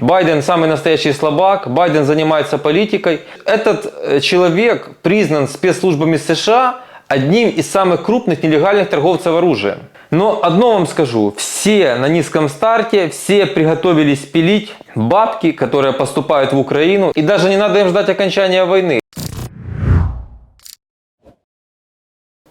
Байден самый настоящий слабак, Байден занимается политикой. Этот человек признан спецслужбами США одним из самых крупных нелегальных торговцев оружием. Но одно вам скажу, все на низком старте, все приготовились пилить бабки, которые поступают в Украину, и даже не надо им ждать окончания войны.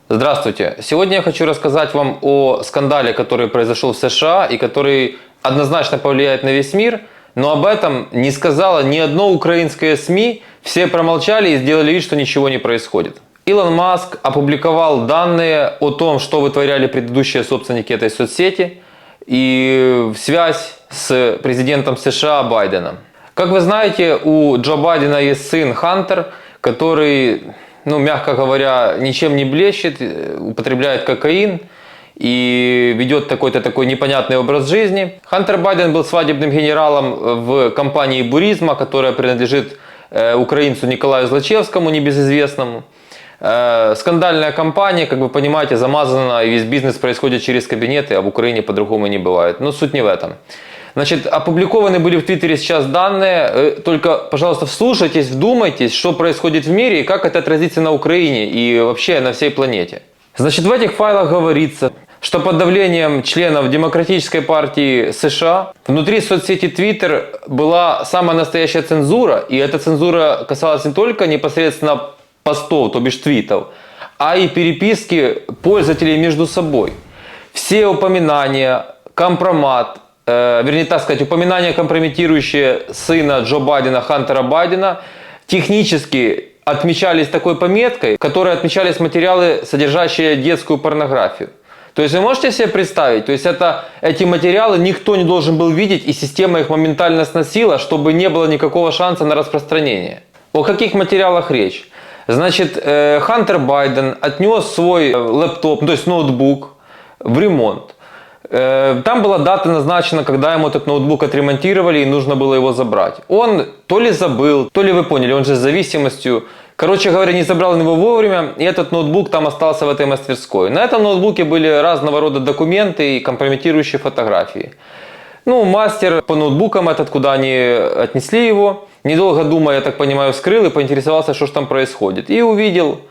Здравствуйте! Сегодня я хочу рассказать вам о скандале, который произошел в США и который однозначно повлияет на весь мир, но об этом не сказала ни одно украинское СМИ, все промолчали и сделали вид, что ничего не происходит. Илон Маск опубликовал данные о том, что вытворяли предыдущие собственники этой соцсети и связь с президентом США Байденом. Как вы знаете, у Джо Байдена есть сын Хантер, который, мягко говоря, ничем не блещет, употребляет кокаин и ведет такой непонятный образ жизни. Хантер Байден был свадебным генералом в компании Буризма, которая принадлежит украинцу Николаю Злачевскому, небезызвестному. Скандальная компания, как вы понимаете, замазана, и весь бизнес происходит через кабинеты, а в Украине по-другому не бывает. Но суть не в этом. Значит, опубликованы были в Твиттере сейчас данные, только, пожалуйста, вслушайтесь, вдумайтесь, что происходит в мире и как это отразится на Украине и вообще на всей планете. Значит, в этих файлах говорится, что под давлением членов Демократической партии США внутри соцсети Twitter была самая настоящая цензура, и эта цензура касалась не только непосредственно постов, то бишь твитов, а и переписки пользователей между собой. Все упоминания, компромат, упоминания, компрометирующие сына Джо Байдена, Хантера Байдена, технически отмечались такой пометкой, в которой отмечались материалы, содержащие детскую порнографию. То есть вы можете себе представить, то есть эти материалы никто не должен был видеть, и система их моментально сносила, чтобы не было никакого шанса на распространение. О каких материалах речь? Значит, Хантер Байден отнес свой лэптоп, то есть ноутбук, в ремонт. Там была дата назначена, когда ему этот ноутбук отремонтировали и нужно было его забрать. Он то ли забыл, то ли вы поняли, он же с зависимостью. Короче говоря, не забрал его вовремя, и этот ноутбук там остался в этой мастерской. На этом ноутбуке были разного рода документы и компрометирующие фотографии. Мастер по ноутбукам этот, куда они отнесли его, недолго думая, я так понимаю, вскрыл и поинтересовался, что же там происходит. И увидел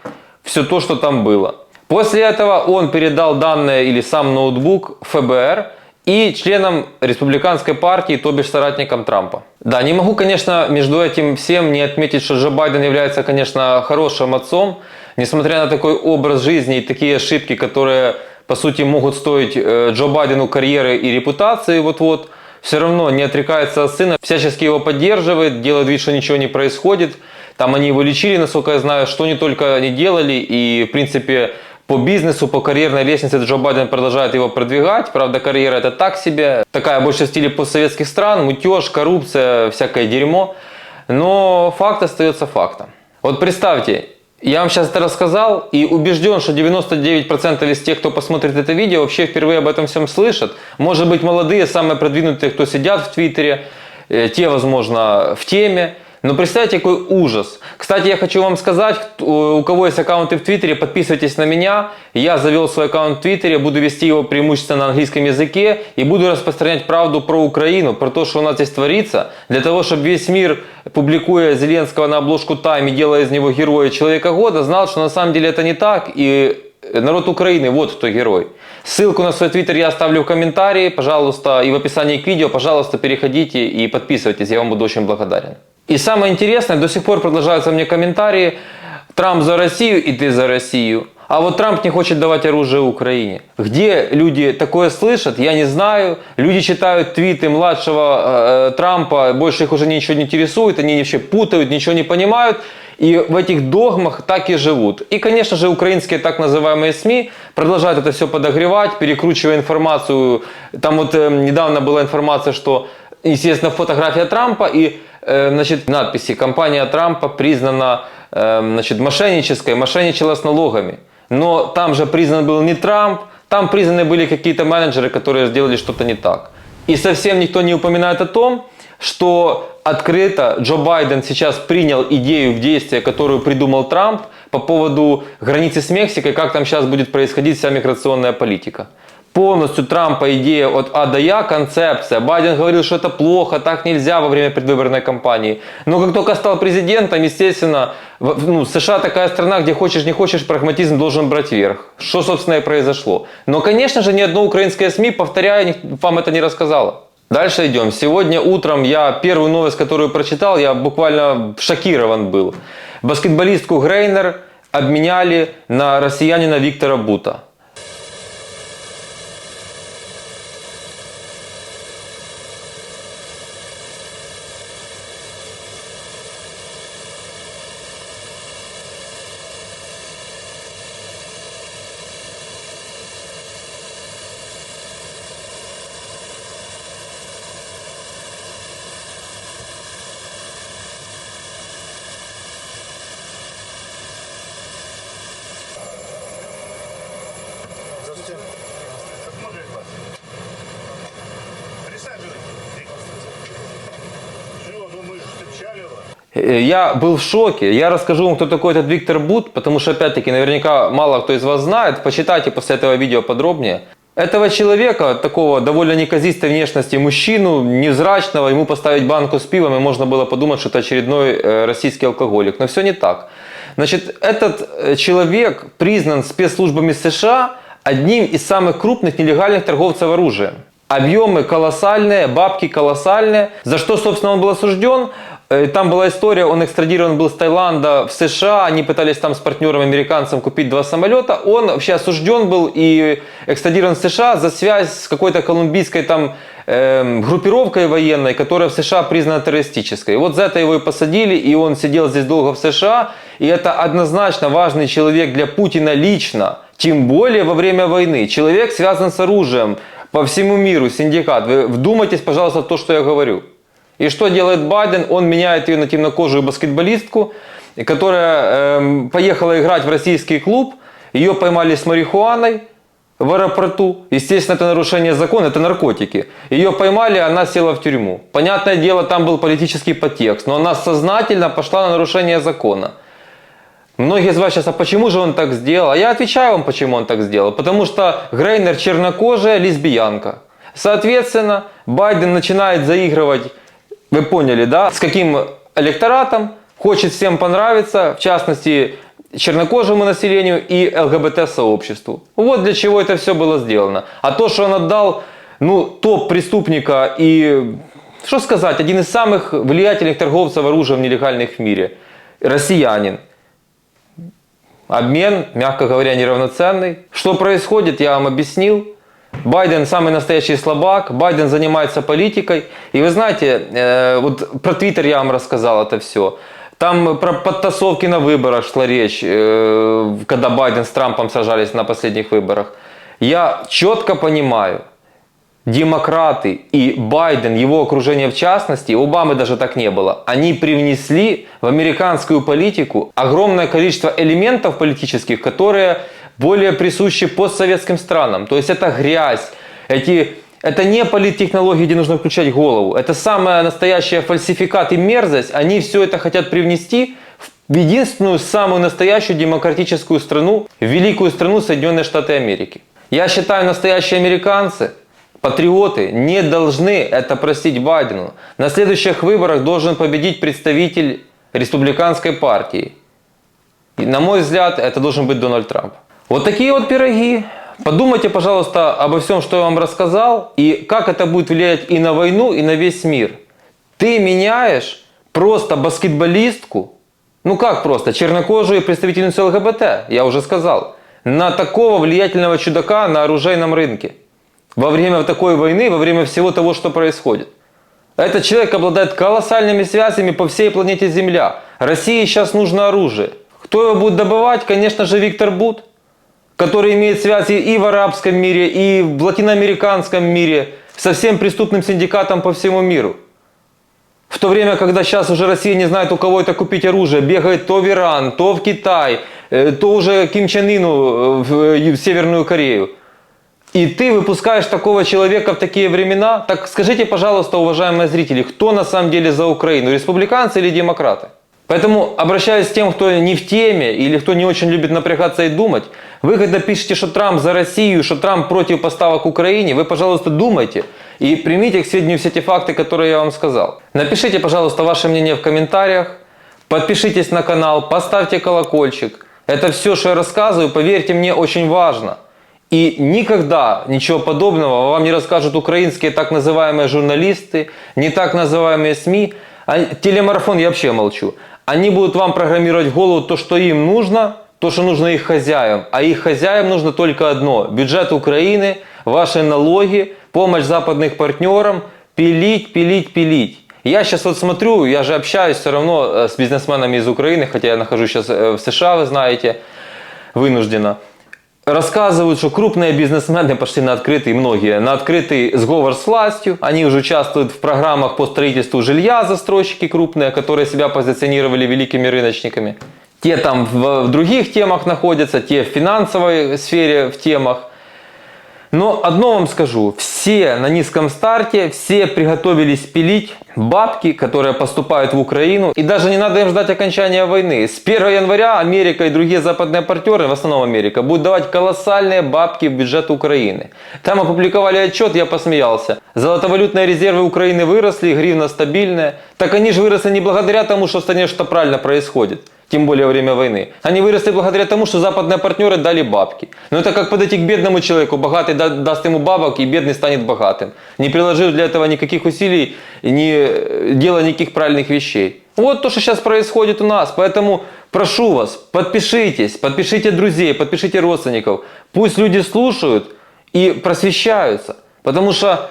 все то, что там было. После этого он передал данные или сам ноутбук ФБР и членам республиканской партии, то бишь соратникам Трампа. Да, не могу, конечно, между этим всем не отметить, что Джо Байден является, конечно, хорошим отцом. Несмотря на такой образ жизни и такие ошибки, которые, по сути, могут стоить Джо Байдену карьеры и репутации вот-вот, все равно не отрекается от сына, всячески его поддерживает, делает вид, что ничего не происходит. Там они его лечили, насколько я знаю, что не только они делали, и, в принципе, по бизнесу, по карьерной лестнице Джо Байден продолжает его продвигать. Правда, карьера это так себе. Такая больше в стиле постсоветских стран. Мутеж, коррупция, всякое дерьмо. Но факт остается фактом. Вот представьте, я вам сейчас это рассказал и убежден, что 99% из тех, кто посмотрит это видео, вообще впервые об этом всем слышат. Может быть, молодые, самые продвинутые, кто сидят в Твиттере, те, возможно, в теме. Но представьте, какой ужас. Кстати, я хочу вам сказать, у кого есть аккаунты в Твиттере, подписывайтесь на меня. Я завел свой аккаунт в Твиттере, буду вести его преимущественно на английском языке и буду распространять правду про Украину, про то, что у нас здесь творится, для того, чтобы весь мир, публикуя Зеленского на обложку Time и делая из него героя Человека года, знал, что на самом деле это не так, и народ Украины, вот кто герой. Ссылку на свой Твиттер я оставлю в комментарии, пожалуйста, и в описании к видео, пожалуйста, переходите и подписывайтесь, я вам буду очень благодарен. И самое интересное, до сих пор продолжаются мне комментарии: Трамп за Россию и ты за Россию. А вот Трамп не хочет давать оружие Украине. Где люди такое слышат, я не знаю. Люди читают твиты младшего Трампа, больше их уже ничего не интересует, они вообще путают, ничего не понимают. И в этих догмах так и живут. И, конечно же, украинские так называемые СМИ продолжают это все подогревать, перекручивая информацию. Там вот недавно была информация, что, естественно, фотография Трампа и надписи: компания Трампа признана мошеннической, мошенничала с налогами. Но там же признан был не Трамп, там признаны были какие-то менеджеры, которые сделали что-то не так. И совсем никто не упоминает о том, что открыто Джо Байден сейчас принял идею в действие, которую придумал Трамп по поводу границы с Мексикой, как там сейчас будет происходить вся миграционная политика. полностью Трампа идея от А до Я, концепция. Байден говорил, что это плохо, так нельзя во время предвыборной кампании. Но как только стал президентом, естественно, США такая страна, где хочешь не хочешь, прагматизм должен брать верх. Что, собственно, и произошло. Но, конечно же, ни одно украинское СМИ, повторяю, вам это не рассказало. Дальше идем. Сегодня утром я первую новость, которую прочитал, я буквально шокирован был. Баскетболистку Грейнер обменяли на россиянина Виктора Бута. Я был в шоке. Я расскажу вам, кто такой этот Виктор Бут, потому что, опять-таки, наверняка мало кто из вас знает. Почитайте после этого видео подробнее. Этого человека, такого довольно неказистой внешности мужчину, невзрачного, ему поставить банку с пивом, и можно было подумать, что это очередной российский алкоголик. Но все не так. Значит, этот человек признан спецслужбами США одним из самых крупных нелегальных торговцев оружием. Объемы колоссальные, бабки колоссальные. За что, собственно, он был осужден? Там была история, он экстрадирован был с Таиланда в США, они пытались там с партнером американцем купить 2 самолета. Он вообще осужден был и экстрадирован в США за связь с какой-то колумбийской там группировкой военной, которая в США признана террористической. И вот за это его и посадили, и он сидел здесь долго в США. И это однозначно важный человек для Путина лично, тем более во время войны. Человек связан с оружием по всему миру, синдикат. Вы вдумайтесь, пожалуйста, в то, что я говорю. И что делает Байден? Он меняет ее на темнокожую баскетболистку, которая поехала играть в российский клуб. Ее поймали с марихуаной в аэропорту. Естественно, это нарушение закона, это наркотики. Ее поймали, она села в тюрьму. Понятное дело, там был политический подтекст, но она сознательно пошла на нарушение закона. Многие из вас сейчас, а почему же он так сделал? А я отвечаю вам, почему он так сделал. Потому что Грейнер чернокожая лесбиянка. Соответственно, Байден начинает заигрывать. Вы поняли, да? С каким электоратом, хочет всем понравиться, в частности, чернокожему населению и ЛГБТ-сообществу. Вот для чего это все было сделано. А то, что он отдал, топ преступника и, что сказать, один из самых влиятельных торговцев оружием нелегальных в мире, россиянин. Обмен, мягко говоря, неравноценный. Что происходит, я вам объяснил. Байден самый настоящий слабак, Байден занимается политикой. И вы знаете, вот про Твиттер я вам рассказал это все. Там про подтасовки на выборах шла речь, когда Байден с Трампом сражались на последних выборах. Я четко понимаю, демократы и Байден, его окружение в частности, Обамы даже так не было, они привнесли в американскую политику огромное количество элементов политических, которые более присущи постсоветским странам. То есть это грязь, это не политтехнологии, где нужно включать голову. Это самая настоящая фальсификат и мерзость. Они все это хотят привнести в единственную, самую настоящую демократическую страну, великую страну Соединенные Штаты Америки. Я считаю, настоящие американцы, патриоты, не должны это простить Байдену. На следующих выборах должен победить представитель республиканской партии. И, на мой взгляд, это должен быть Дональд Трамп. Вот такие вот пироги. Подумайте, пожалуйста, обо всем, что я вам рассказал, и как это будет влиять и на войну, и на весь мир. Ты меняешь просто баскетболистку, как просто, чернокожую представительницу ЛГБТ, я уже сказал, на такого влиятельного чудака на оружейном рынке. Во время такой войны, во время всего того, что происходит. Этот человек обладает колоссальными связями по всей планете Земля. России сейчас нужно оружие. Кто его будет добывать? Конечно же, Виктор Бут, который имеет связи и в арабском мире, и в латиноамериканском мире, со всем преступным синдикатом по всему миру. В то время, когда сейчас уже Россия не знает, у кого это купить оружие, бегает то в Иран, то в Китай, то уже Ким Чен Ыну в Северную Корею. И ты выпускаешь такого человека в такие времена? Так скажите, пожалуйста, уважаемые зрители, кто на самом деле за Украину, республиканцы или демократы? Поэтому обращаюсь к тем, кто не в теме или кто не очень любит напрягаться и думать. Вы когда пишете, что Трамп за Россию, что Трамп против поставок Украине, вы, пожалуйста, думайте и примите к сведению все те факты, которые я вам сказал. Напишите, пожалуйста, ваше мнение в комментариях, подпишитесь на канал, поставьте колокольчик. Это все, что я рассказываю, поверьте мне, очень важно. И никогда ничего подобного вам не расскажут украинские так называемые журналисты, не так называемые СМИ. Телемарафон я вообще молчу. Они будут вам программировать в голову то, что им нужно, то, что нужно их хозяевам. А их хозяевам нужно только одно. Бюджет Украины, ваши налоги, помощь западных партнерам, пилить, пилить, пилить. Я сейчас вот смотрю, я же общаюсь все равно с бизнесменами из Украины, хотя я нахожусь сейчас в США, вы знаете, вынужденно. Рассказывают, что крупные бизнесмены пошли на открытый, многие, на открытый сговор с властью. Они уже участвуют в программах по строительству жилья, застройщики крупные, которые себя позиционировали великими рыночниками. Те там в других темах находятся, те в финансовой сфере в темах. Но одно вам скажу, все на низком старте, все приготовились пилить бабки, которые поступают в Украину. И даже не надо им ждать окончания войны. С 1 января Америка и другие западные партнеры, в основном Америка, будут давать колоссальные бабки в бюджет Украины. Там опубликовали отчет, я посмеялся. Золотовалютные резервы Украины выросли, гривна стабильная. Так они же выросли не благодаря тому, что в стране что-то правильно происходит. Тем более во время войны. Они выросли благодаря тому, что западные партнеры дали бабки. Но это как подойти к бедному человеку. Богатый даст ему бабок, и бедный станет богатым. Не приложив для этого никаких усилий, не делая никаких правильных вещей. Вот то, что сейчас происходит у нас. Поэтому прошу вас, подпишитесь, подпишите друзей, подпишите родственников. Пусть люди слушают и просвещаются. Потому что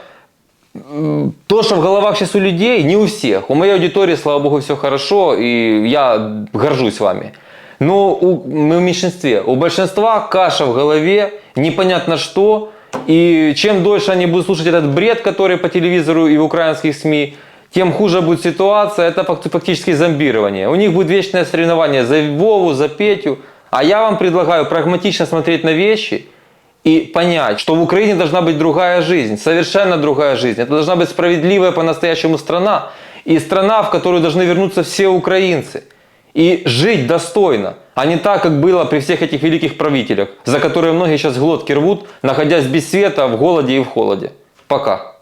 то, что в головах сейчас у людей, не у всех. У моей аудитории, слава богу, все хорошо, и я горжусь вами. Но мы в меньшинстве. У большинства каша в голове, непонятно что. И чем дольше они будут слушать этот бред, который по телевизору и в украинских СМИ, тем хуже будет ситуация. Это фактически зомбирование. У них будет вечное соревнование за Вову, за Петю. А я вам предлагаю прагматично смотреть на вещи и понять, что в Украине должна быть другая жизнь, совершенно другая жизнь. Это должна быть справедливая по-настоящему страна. И страна, в которую должны вернуться все украинцы. И жить достойно, а не так, как было при всех этих великих правителях, за которые многие сейчас глотки рвут, находясь без света, в голоде и в холоде. Пока.